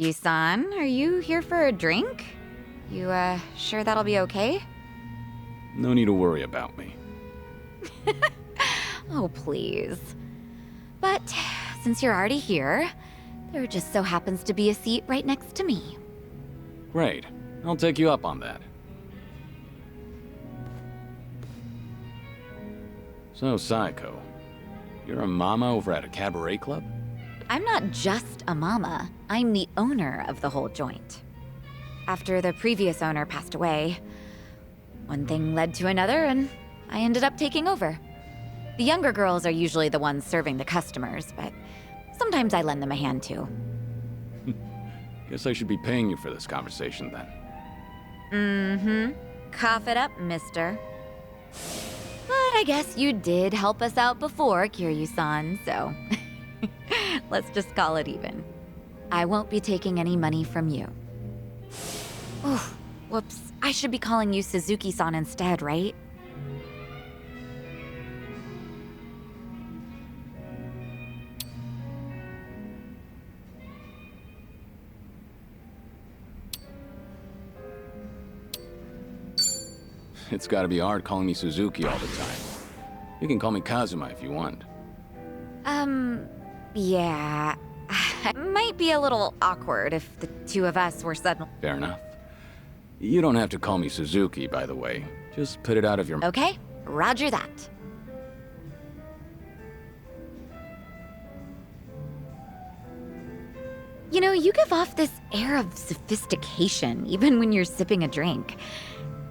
Yusan, are you here for a drink? You, sure that'll be okay? No need to worry about me. Oh, please. But, since you're already here, there just so happens to be a seat right next to me. Great. I'll take you up on that. So, Saeko, you're a mama over at a cabaret club? I'm not just a mama, I'm the owner of the whole joint. After the previous owner passed away, one thing led to another and I ended up taking over. The younger girls are usually the ones serving the customers, but sometimes I lend them a hand too. Guess I should be paying you for this conversation then. Mm-hmm. Cough it up, mister. But I guess you did help us out before, Kiryu-san, so let's just call it even. I won't be taking any money from you. Oh, whoops. I should be calling you Suzuki-san instead, right? It's gotta be hard calling me Suzuki all the time. You can call me Kazuma if you want. Yeah. It might be a little awkward if the two of us were suddenly... Fair enough. You don't have to call me Suzuki, by the way. Just put it out of your... Okay, roger that. You know, you give off this air of sophistication, even when you're sipping a drink.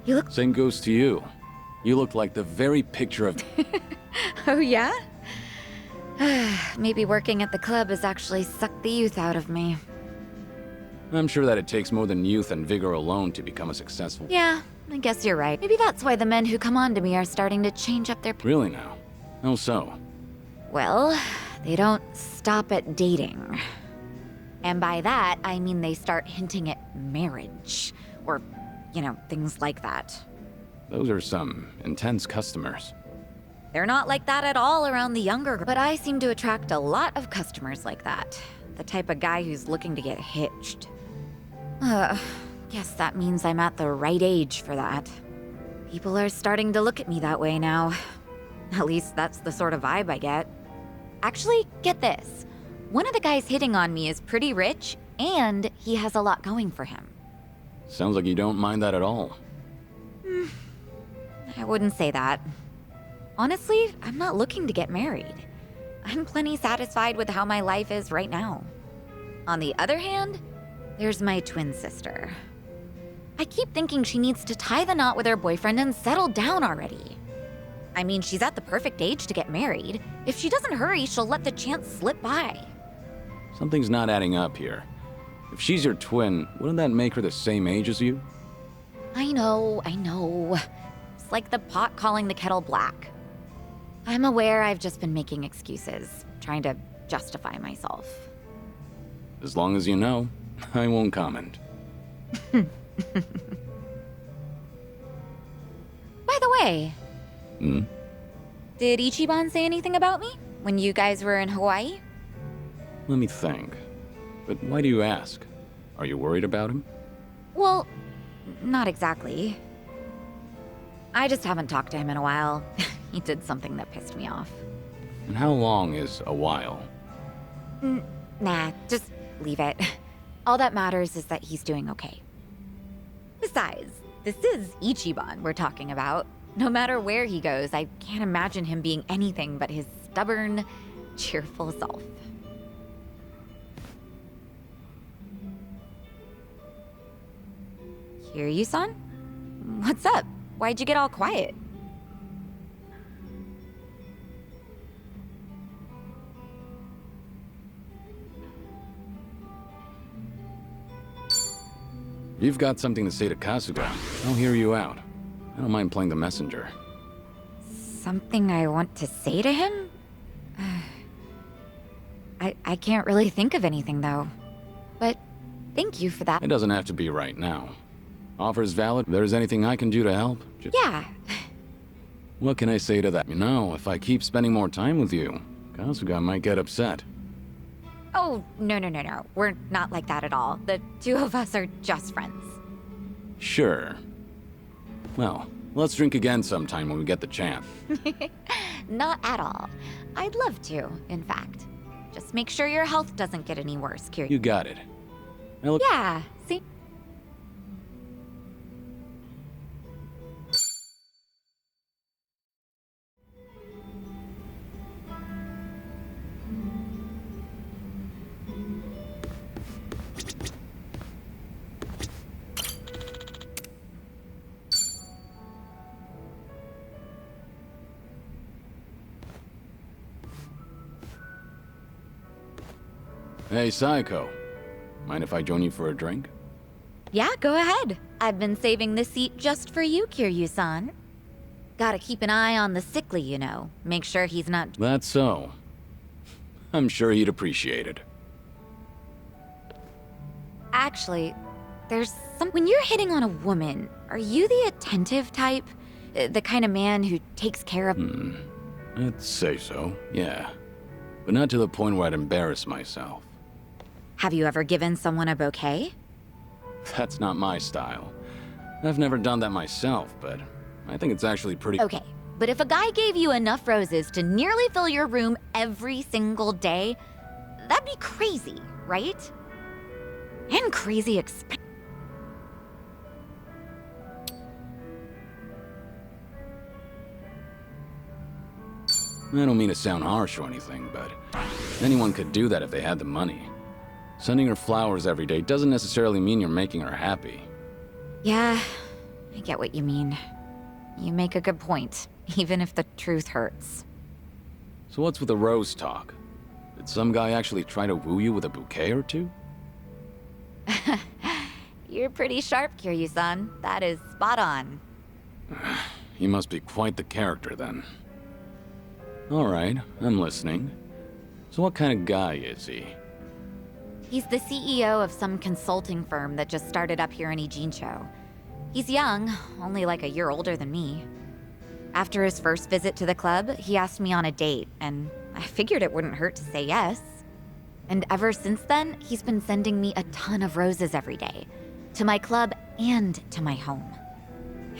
You look... Same goes to you. You look like the very picture of... Oh, yeah? Maybe working at the club has actually sucked the youth out of me. I'm sure that it takes more than youth and vigor alone to become a successful... Yeah, I guess you're right. Maybe that's why the men who come on to me are starting to change up their... Really now? How so? Well, they don't stop at dating. And by that, I mean they start hinting at marriage. Or, you know, things like that. Those are some intense customers. They're not like that at all around the younger, but I seem to attract a lot of customers like that. The type of guy who's looking to get hitched. Guess that means I'm at the right age for that. People are starting to look at me that way now. At least that's the sort of vibe I get. Actually, get this. One of the guys hitting on me is pretty rich, and he has a lot going for him. Sounds like you don't mind that at all. I wouldn't say that. Honestly, I'm not looking to get married. I'm plenty satisfied with how my life is right now. On the other hand, there's my twin sister. I keep thinking she needs to tie the knot with her boyfriend and settle down already. I mean, she's at the perfect age to get married. If she doesn't hurry, she'll let the chance slip by. Something's not adding up here. If she's your twin, wouldn't that make her the same age as you? I know. It's like the pot calling the kettle black. I'm aware I've just been making excuses, trying to justify myself. As long as you know, I won't comment. By the way, did Ichiban say anything about me when you guys were in Hawaii? Let me think. But why do you ask? Are you worried about him? Well, not exactly. I just haven't talked to him in a while. He did something that pissed me off. And how long is a while? Nah, just leave it. All that matters is that he's doing okay. Besides, this is Ichiban we're talking about. No matter where he goes, I can't imagine him being anything but his stubborn, cheerful self. Kiryu-san? What's up? Why'd you get all quiet? If you've got something to say to Kasuga, I'll hear you out. I don't mind playing the messenger. Something I want to say to him? I can't really think of anything, though. But thank you for that. It doesn't have to be right now. Offer's valid. If there's anything I can do to help, Yeah. What can I say to that? You know, if I keep spending more time with you, Kasuga might get upset. Oh, no, no, no, no. We're not like that at all. The two of us are just friends. Sure. Well, let's drink again sometime when we get the chance. Not at all. I'd love to, in fact. Just make sure your health doesn't get any worse, Kiryu. You got it. I look. Yeah, see? Hey, Psycho. Mind if I join you for a drink? Yeah, go ahead. I've been saving this seat just for you, Kiryu-san. Gotta keep an eye on the sickly, you know. Make sure he's not... That's so. I'm sure he'd appreciate it. Actually, there's some... When you're hitting on a woman, are you the attentive type? The kind of man who takes care of... I'd say so, yeah. But not to the point where I'd embarrass myself. Have you ever given someone a bouquet? That's not my style. I've never done that myself, but I think it's actually pretty... Okay, but if a guy gave you enough roses to nearly fill your room every single day, that'd be crazy, right? And crazy expensive. I don't mean to sound harsh or anything, but anyone could do that if they had the money. Sending her flowers every day doesn't necessarily mean you're making her happy. Yeah, I get what you mean. You make a good point, even if the truth hurts. So what's with the rose talk? Did some guy actually try to woo you with a bouquet or two? You're pretty sharp, Kiryu-san. That is spot on. He must be quite the character then. Alright, I'm listening. So what kind of guy is he? He's the CEO of some consulting firm that just started up here in Ijincho. He's young, only like a year older than me. After his first visit to the club, he asked me on a date, and I figured it wouldn't hurt to say yes. And ever since then, he's been sending me a ton of roses every day. To my club and to my home.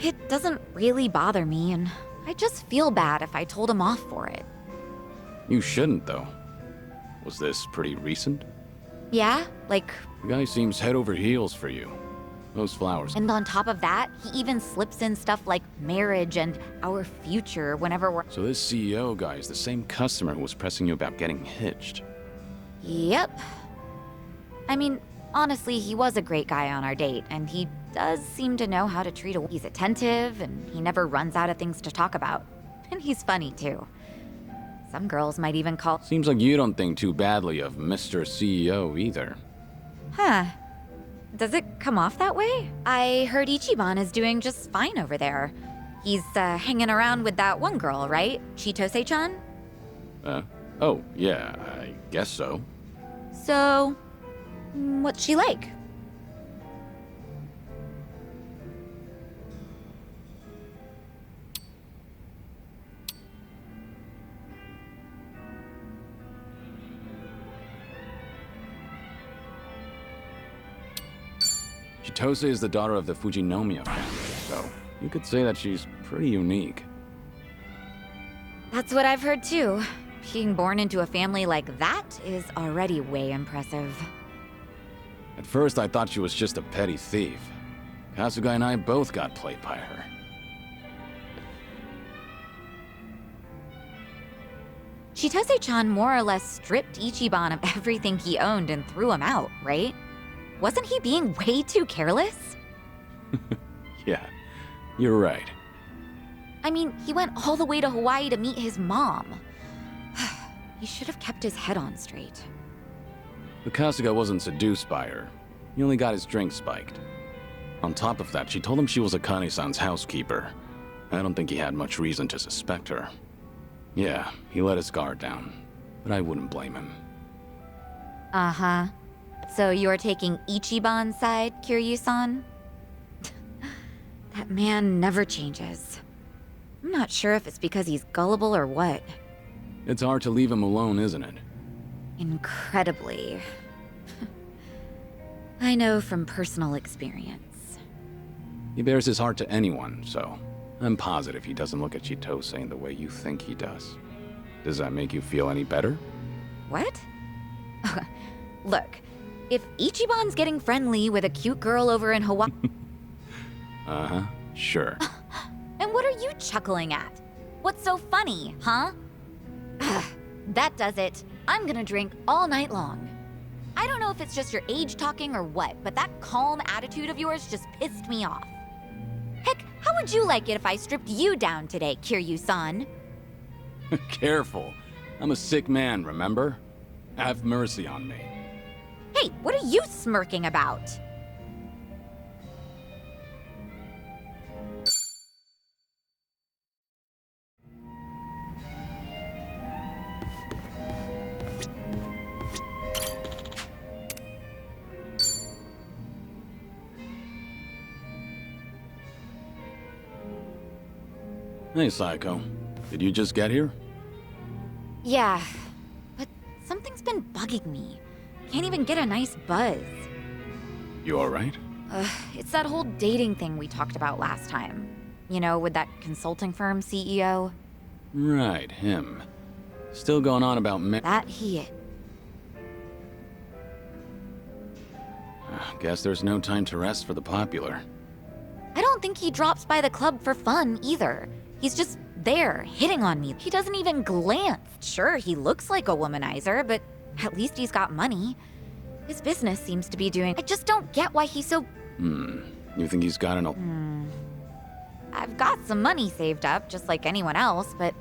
It doesn't really bother me, and I just feel bad if I told him off for it. You shouldn't, though. Was this pretty recent? Yeah, like... The guy seems head over heels for you. Those flowers. And on top of that, he even slips in stuff like marriage and our future whenever we're... So this CEO guy is the same customer who was pressing you about getting hitched. Yep. I mean, honestly, he was a great guy on our date, and he does seem to know how to treat a... He's attentive, and he never runs out of things to talk about. And he's funny, too. Some girls might even call... Seems like you don't think too badly of Mr. CEO either. Huh. Does it come off that way? I heard Ichiban is doing just fine over there. He's, hanging around with that one girl, right? Chitose-chan? Oh, yeah, I guess so. So... what's she like? Chitose is the daughter of the Fujinomiya family, so you could say that she's pretty unique. That's what I've heard too. Being born into a family like that is already way impressive. At first, I thought she was just a petty thief. Kasuga and I both got played by her. Chitose-chan more or less stripped Ichiban of everything he owned and threw him out, right? Wasn't he being way too careless? Yeah, you're right. I mean, he went all the way to Hawaii to meet his mom. He should have kept his head on straight. But Kasuga wasn't seduced by her. He only got his drink spiked. On top of that, she told him she was Akane-san's housekeeper. I don't think he had much reason to suspect her. Yeah, he let his guard down, but I wouldn't blame him. Uh-huh. So you're taking Ichiban's side, Kiryu-san? That man never changes. I'm not sure if it's because he's gullible or what. It's hard to leave him alone, isn't it? Incredibly. I know from personal experience. He bears his heart to anyone, so I'm positive he doesn't look at Chitose in the way you think he does. Does that make you feel any better? What? Look, if Ichiban's getting friendly with a cute girl over in Hawaii... Uh-huh, sure. And what are you chuckling at? What's so funny, huh? That does it. I'm gonna drink all night long. I don't know if it's just your age talking or what, but that calm attitude of yours just pissed me off. Heck, how would you like it if I stripped you down today, Kiryu-san? Careful. I'm a sick man, remember? Have mercy on me. Hey, what are you smirking about? Hey, Psycho. Did you just get here? Yeah, but something's been bugging me. Can't even get a nice buzz. You alright? It's that whole dating thing we talked about last time. You know, with that consulting firm CEO. Right, him. Still going on about me. That he is. Guess there's no time to rest for the popular. I don't think he drops by the club for fun either. He's just there, hitting on me. He doesn't even glance. Sure, he looks like a womanizer, but at least he's got money. His business seems to be doing... I just don't get why he's so... You think he's got an... I've got some money saved up, just like anyone else, but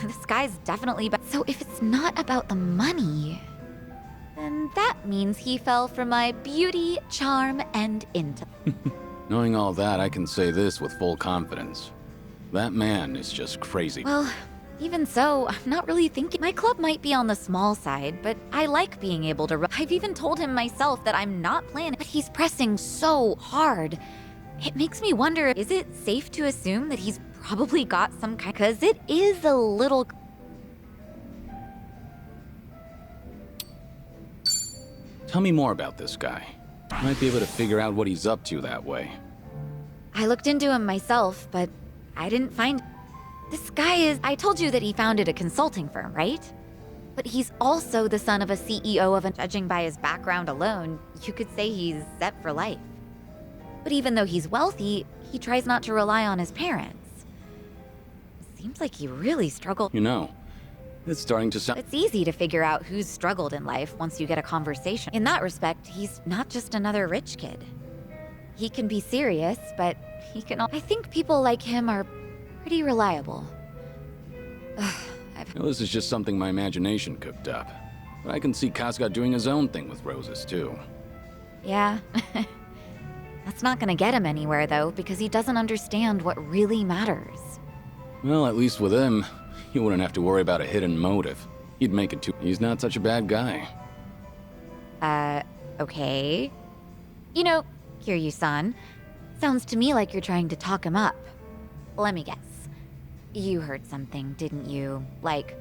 this guy's definitely... So if it's not about the money, then that means he fell for my beauty, charm, and intellect. Knowing all that, I can say this with full confidence. That man is just crazy. Well, even so, I'm not really thinking. My club might be on the small side, but I like being able to... I've even told him myself that I'm not planning, but he's pressing so hard. It makes me wonder, is it safe to assume that he's probably got some kind... Because it is a little... Tell me more about this guy. I might be able to figure out what he's up to that way. I looked into him myself, but I didn't find... This guy is... I told you that he founded a consulting firm, right? But he's also the son of a CEO of a... Judging by his background alone, you could say he's set for life. But even though he's wealthy, he tries not to rely on his parents. Seems like he really struggled. You know, it's starting to sound... It's easy to figure out who's struggled in life once you get a conversation. In that respect, he's not just another rich kid. He can be serious, but he can... I think people like him are pretty reliable. Well, this is just something my imagination cooked up. But I can see Kasuga doing his own thing with roses, too. Yeah. That's not gonna get him anywhere, though, because he doesn't understand what really matters. Well, at least with him, you wouldn't have to worry about a hidden motive. He'd make it too... He's not such a bad guy. Okay. You know, Kiryu-san, sounds to me like you're trying to talk him up. Let me guess. You heard something, didn't you? Like,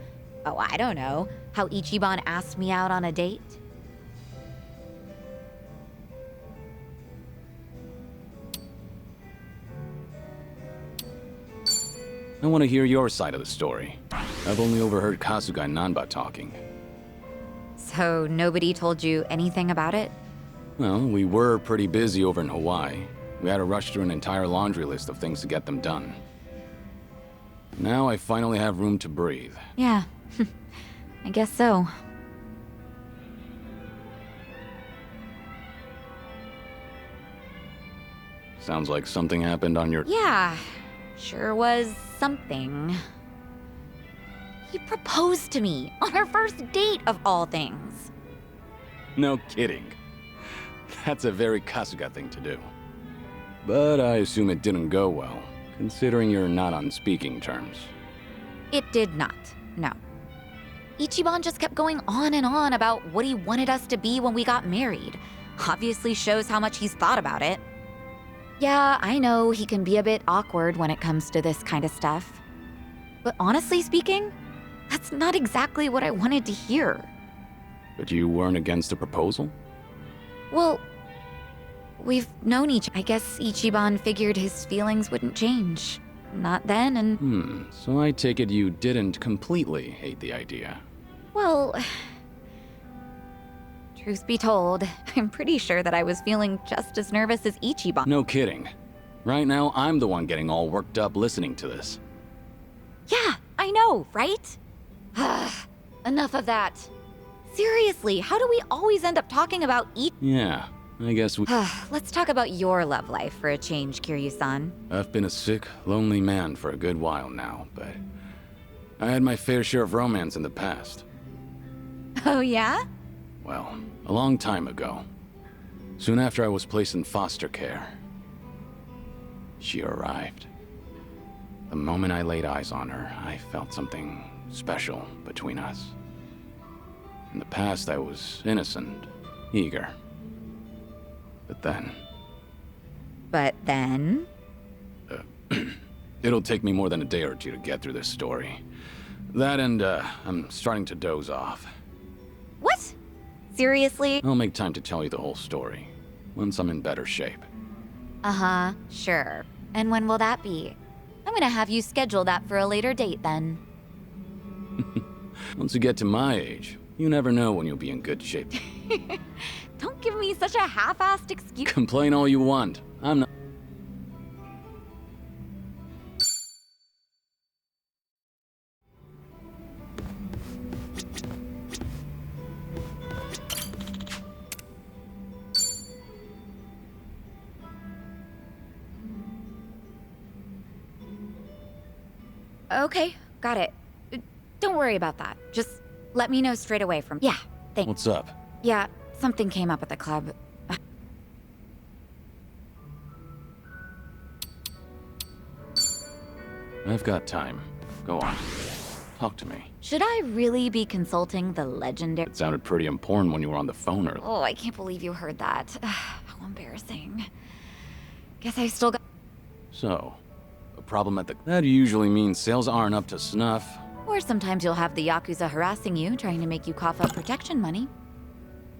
oh, I don't know, how Ichiban asked me out on a date? I want to hear your side of the story. I've only overheard Kasuga and Nanba talking. So nobody told you anything about it? Well, we were pretty busy over in Hawaii. We had to rush through an entire laundry list of things to get them done. Now I finally have room to breathe. Yeah, I guess so. Sounds like something happened on your... Yeah, sure was something. He proposed to me on our first date of all things. No kidding. That's a very Kasuga thing to do. But I assume it didn't go well, considering you're not on speaking terms. It did not, no. Ichiban just kept going on and on about what he wanted us to be when we got married. Obviously shows how much he's thought about it. Yeah, I know he can be a bit awkward when it comes to this kind of stuff. But honestly speaking, that's not exactly what I wanted to hear. But you weren't against a proposal? Well, we've known I guess Ichiban figured his feelings wouldn't change. Not then, and So I take it you didn't completely hate the idea. well, truth be told, I'm pretty sure that I was feeling just as nervous as Ichiban. No kidding. Right now, I'm the one getting all worked up listening to this. Yeah, I know, right? Enough of that. Seriously, how do we always end up talking about Yeah, I guess we... Let's talk about your love life for a change, Kiryu-san. I've been a sick, lonely man for a good while now, but I had my fair share of romance in the past. Oh yeah? Well, a long time ago. Soon after I was placed in foster care, she arrived. The moment I laid eyes on her, I felt something special between us. In the past, I was innocent, eager. But then, it'll take me more than a day or two to get through this story. That and, I'm starting to doze off. What? Seriously? I'll make time to tell you the whole story, once I'm in better shape. Uh-huh, sure. And when will that be? I'm gonna have you schedule that for a later date then. Once you get to my age, you never know when you'll be in good shape. Don't give me such a half-assed excuse. Complain all you want. I'm not... Okay, got it. Don't worry about that. Just let me know straight away from... Yeah, thanks. What's up? Yeah, something came up at the club. I've got time. Go on. Talk to me. Should I really be consulting the legendary... It sounded pretty important when you were on the phone earlier. Oh, I can't believe you heard that. How embarrassing. Guess I still got... So, a problem at the... That usually means sales aren't up to snuff. Or sometimes you'll have the Yakuza harassing you, trying to make you cough up protection money.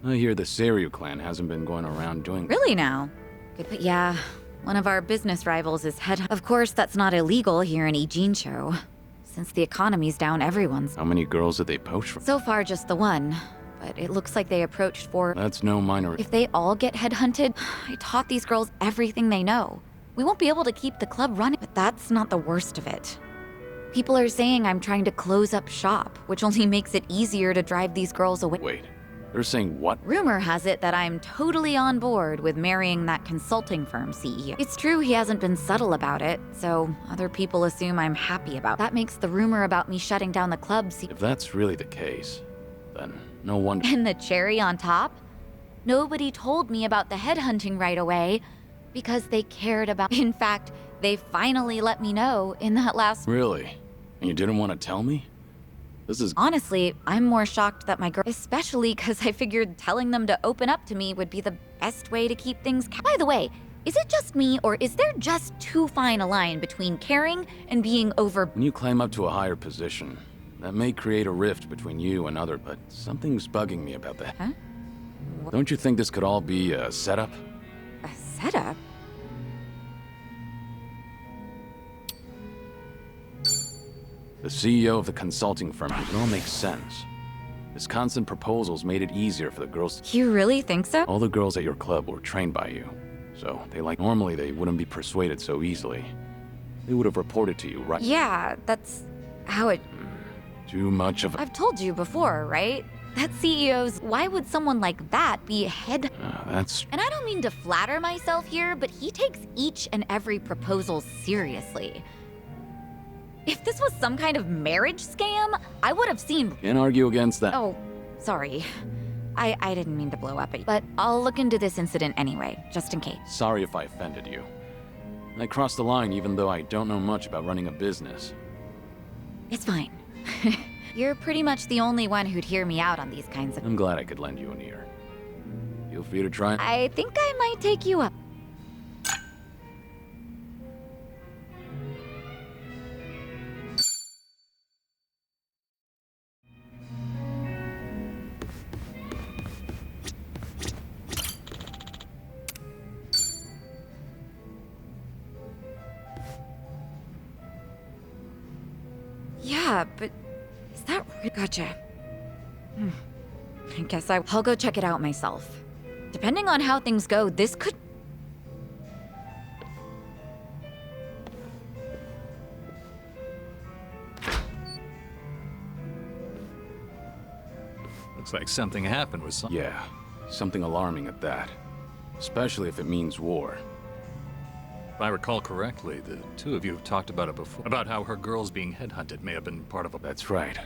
I hear the Seiryu clan hasn't been going around doing... Really now? Good, but yeah, one of our business rivals is head... Of course, that's not illegal here in Ijincho. Since the economy's down, everyone's... How many girls did they poach from? So far, just the one. But it looks like they approached for... That's no minor... If they all get headhunted, I taught these girls everything they know. We won't be able to keep the club running, but that's not the worst of it. People are saying I'm trying to close up shop, which only makes it easier to drive these girls away. Wait, they're saying what? Rumor has it that I'm totally on board with marrying that consulting firm CEO. It's true he hasn't been subtle about it, so other people assume I'm happy about it. That makes the rumor about me shutting down the club If that's really the case, then no wonder... And the cherry on top? Nobody told me about the headhunting right away because they cared about... In fact, they finally let me know in that last... Really? And you didn't want to tell me? This is... Honestly, I'm more shocked that my girl... Especially because I figured telling them to open up to me would be the best way to keep things... By the way, is it just me, or is there just too fine a line between caring and being over... When you climb up to a higher position, that may create a rift between you and other... But something's bugging me about that. Huh? Don't you think this could all be a setup? A setup? The CEO of the consulting firm, it all makes sense. His constant proposals made it easier for the girls. You really think so? All the girls at your club were trained by you. So normally they wouldn't be persuaded so easily. They would have reported to you, right? Yeah, that's how it... Too much of a... I've told you before, right? That CEO's... Why would someone like that be head... That's... And I don't mean to flatter myself here, but he takes each and every proposal seriously. If this was some kind of marriage scam, I would have seen... Can't argue against that. Oh, sorry. I didn't mean to blow up at you. But I'll look into this incident anyway, just in case. Sorry if I offended you. I crossed the line even though I don't know much about running a business. It's fine. You're pretty much the only one who'd hear me out on these kinds of... I'm glad I could lend you an ear. Feel free to try... I think I might take you up. Yeah, but is that gotcha? I guess I'll go check it out myself. Depending on how things go, this could... Looks like something happened with some... Yeah, something alarming at that. Especially if it means war. If I recall correctly, the two of you have talked about it before. About how her girls being headhunted may have been part of a... That's right.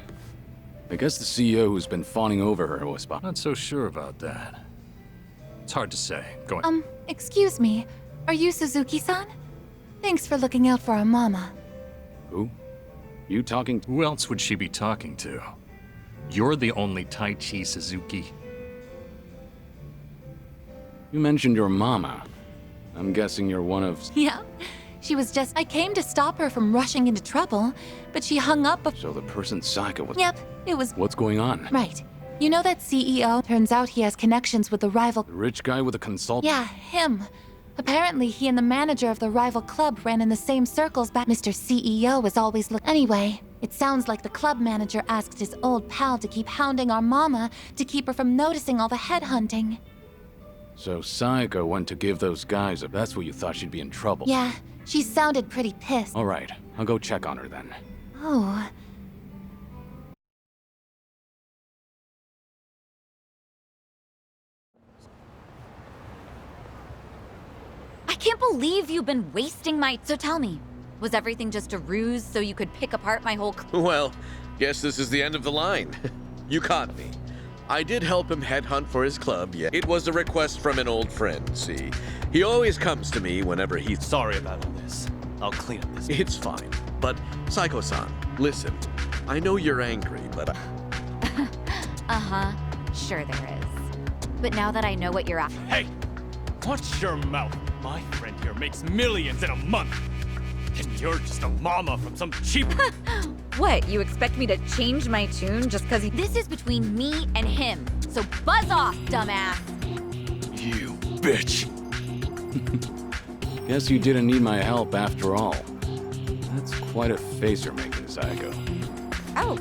I guess the CEO who's been fawning over her was behind. Not so sure about that. It's hard to say. Go on. Excuse me. Are you Suzuki-san? Thanks for looking out for our mama. Who? You talking to? Who else would she be talking to? You're the only Taichi Suzuki. You mentioned your mama. I'm guessing you're one of... Yeah. She was just... I came to stop her from rushing into trouble, but she hung up So the person Saika was... Yep, it was... What's going on? Right. You know that CEO? Turns out he has connections with the rival... The rich guy with a consultant? Yeah, him. Apparently, he and the manager of the rival club ran in the same circles back... Mr. CEO was always Anyway, it sounds like the club manager asked his old pal to keep hounding our mama to keep her from noticing all the headhunting. So Saika went to give those guys a... That's what you thought she'd be in trouble. Yeah, she sounded pretty pissed. All right, I'll go check on her then. Oh... I can't believe you've been wasting my... So tell me, was everything just a ruse so you could pick apart my whole... Well, guess this is the end of the line. You caught me. I did help him headhunt for his club, yeah. It was a request from an old friend, see. He always comes to me whenever he's... Sorry about all this. I'll clean up this. It's fine. But, Saiko-san, listen. I know you're angry, but... Uh-huh. Sure there is. But now that I know what you're after... Hey! Watch your mouth. My friend here makes millions in a month. And you're just a mama from some cheap... What, you expect me to change my tune just because This is between me and him, so buzz off, dumbass! You bitch. Guess you didn't need my help after all. That's quite a face you're making, Saiko. Oh.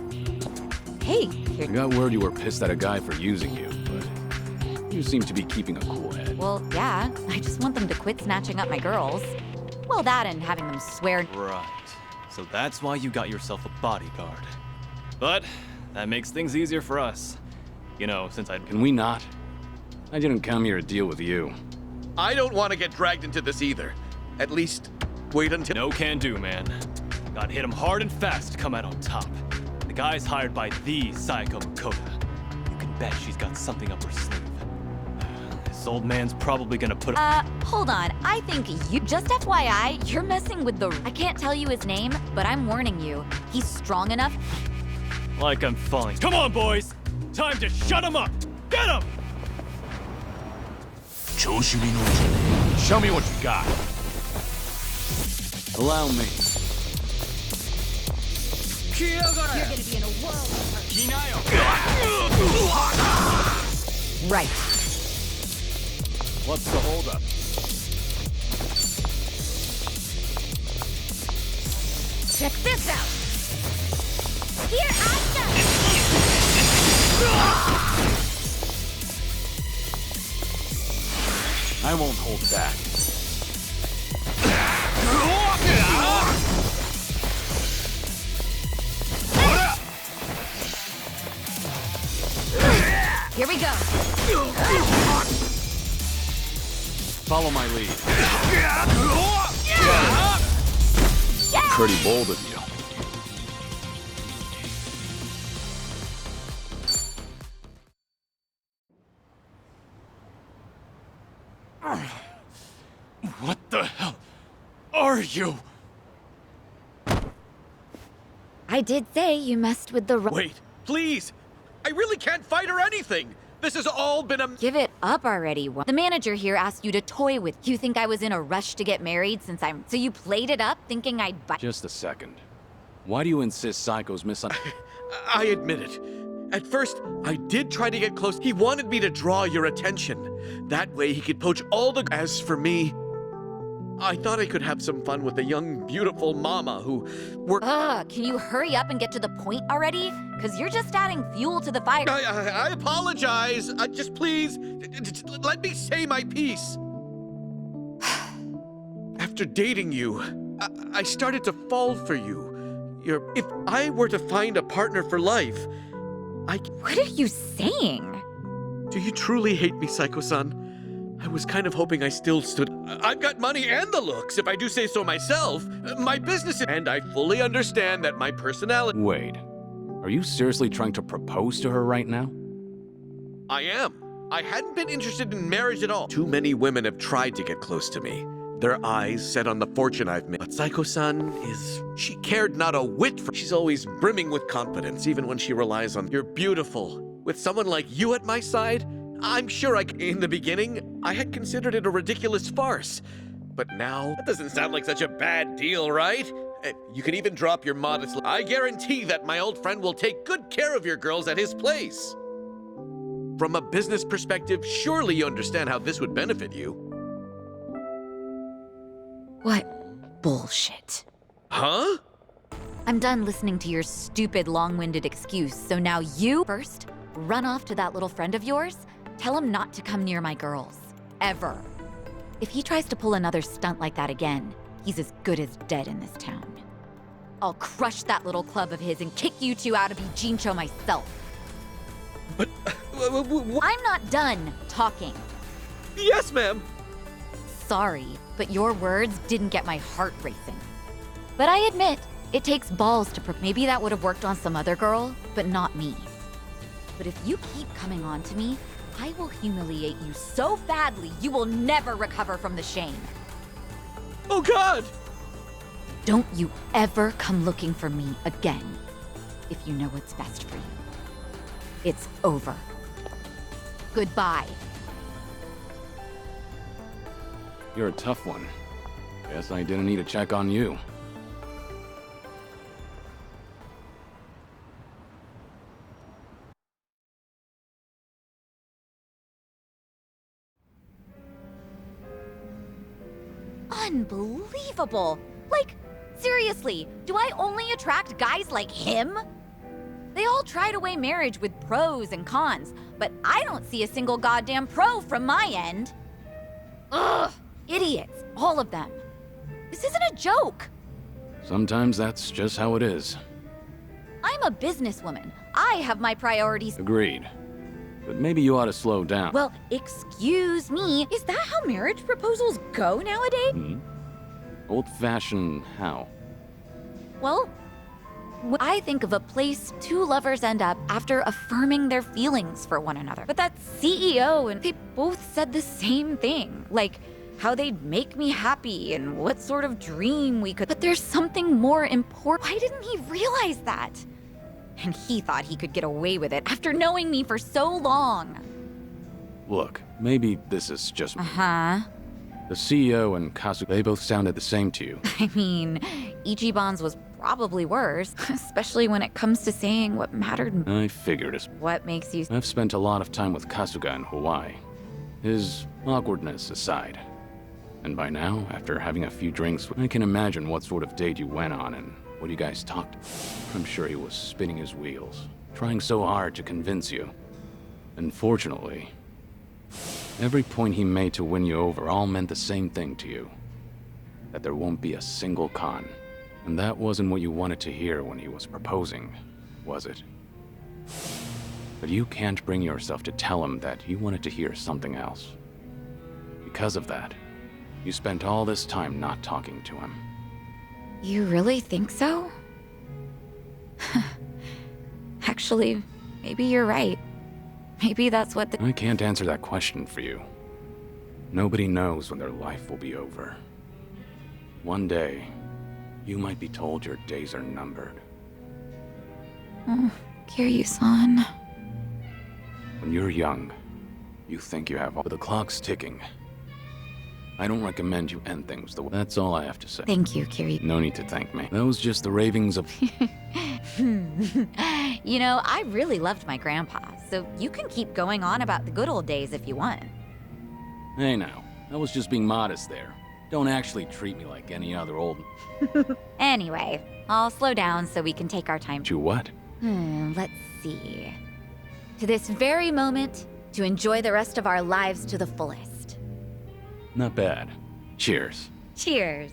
Hey, I here... got word you were pissed at a guy for using you, but you seem to be keeping a cool head. Well, yeah, I just want them to quit snatching up my girls. Well, that and having them swear... Right. So that's why you got yourself a bodyguard. But that makes things easier for us. You know, since I... Can we not? I didn't come here to deal with you. I don't want to get dragged into this either. At least, wait until... No can do, man. Gotta hit him hard and fast to come out on top. The guy's hired by the Saiko Makoto. You can bet she's got something up her sleeve. This old man's probably gonna put... Hold on. I think you... Just FYI, you're messing with the... I can't tell you his name, but I'm warning you. He's strong enough... Like I'm falling. Come on, boys! Time to shut him up! Get him! Show me what you got. Allow me. You're gonna be in a world of hurt. Right. What's the holdup? Check this out! Here, Asta! I won't hold back. Here we go! Follow my lead. Pretty bold of you. What the hell are you? I did say you messed with the... Wait, please! I really can't fight or anything! This has all been a... Give it up already. The manager here asked you to toy with. You think I was in a rush to get married since I'm... So you played it up thinking I'd buy... Just a second. Why do you insist Saiko's I admit it. At first, I did try to get close. He wanted me to draw your attention. That way he could poach all the... As for me... I thought I could have some fun with a young, beautiful mama who worked. Ugh, can you hurry up and get to the point already? Because you're just adding fuel to the fire. I apologize. Just please, just let me say my piece. After dating you, I started to fall for you. If I were to find a partner for life, What are you saying? Do you truly hate me, Psycho-san? I was kind of hoping I still stood. I've got money and the looks, if I do say so myself. My business, and I fully understand that my personality. Wait, are you seriously trying to propose to her right now? I am. I hadn't been interested in marriage at all. Too many women have tried to get close to me. Their eyes set on the fortune I've made. But Psycho-san she cared not a whit for. She's always brimming with confidence, even when she relies on. You're beautiful. With someone like you at my side, I'm sure in the beginning, I had considered it a ridiculous farce. But now, that doesn't sound like such a bad deal, right? You can even drop your modest. I guarantee that my old friend will take good care of your girls at his place. From a business perspective, surely you understand how this would benefit you. What bullshit. Huh? I'm done listening to your stupid, long-winded excuse, so now you first run off to that little friend of yours, tell him not to come near my girls. Ever. If he tries to pull another stunt like that again, he's as good as dead in this town. I'll crush that little club of his and kick you two out of Ijincho myself. But, I'm not done talking. yes, ma'am. Sorry, but your words didn't get my heart racing. But I admit, it takes balls to maybe that would have worked on some other girl, but not me. But if you keep coming on to me, I will humiliate you so badly you will never recover from the shame. Oh, God! Don't you ever come looking for me again, if you know what's best for you. It's over. Goodbye. You're a tough one. Guess I didn't need to check on you. Unbelievable! Like, seriously, do I only attract guys like him? They all try to weigh marriage with pros and cons, but I don't see a single goddamn pro from my end. Ugh! Idiots, all of them. This isn't a joke. Sometimes that's just how it is. I'm a businesswoman. I have my priorities. Agreed. But maybe you ought to slow down. Well, excuse me, is that how marriage proposals go nowadays? Old-fashioned how? Well, I think of a place two lovers end up after affirming their feelings for one another. But that CEO and they both said the same thing, like how they'd make me happy and what sort of dream we could. But there's something more important. Why didn't he realize that? And he thought he could get away with it after knowing me for so long. Look, maybe this is just... Uh-huh. The CEO and Kazu, they both sounded the same to you. I mean, Ichiban's was probably worse, especially when it comes to saying what mattered. I figured as... What makes you... I've spent a lot of time with Kasuga in Hawaii. His awkwardness aside. And by now, after having a few drinks, I can imagine what sort of date you went on and what you guys talked. I'm sure he was spinning his wheels, trying so hard to convince you. Unfortunately, every point he made to win you over all meant the same thing to you. That there won't be a single con. And that wasn't what you wanted to hear when he was proposing, was it? But you can't bring yourself to tell him that you wanted to hear something else. Because of that, you spent all this time not talking to him. You really think so? Actually, maybe you're right. Maybe that's what the... I can't answer that question for you. Nobody knows when their life will be over. One day, you might be told your days are numbered. Oh, Kiryu-san. When you're young, you think you have all... But the clock's ticking. I don't recommend you end things the way... That's all I have to say. Thank you, Kiryu. No need to thank me. That was just the ravings of... You know, I really loved my grandpa, so you can keep going on about the good old days if you want. Hey now, I was just being modest there. Don't actually treat me like any other old... Anyway, I'll slow down so we can take our time. To what? Let's see. To this very moment, to enjoy the rest of our lives to the fullest. Not bad. Cheers. Cheers.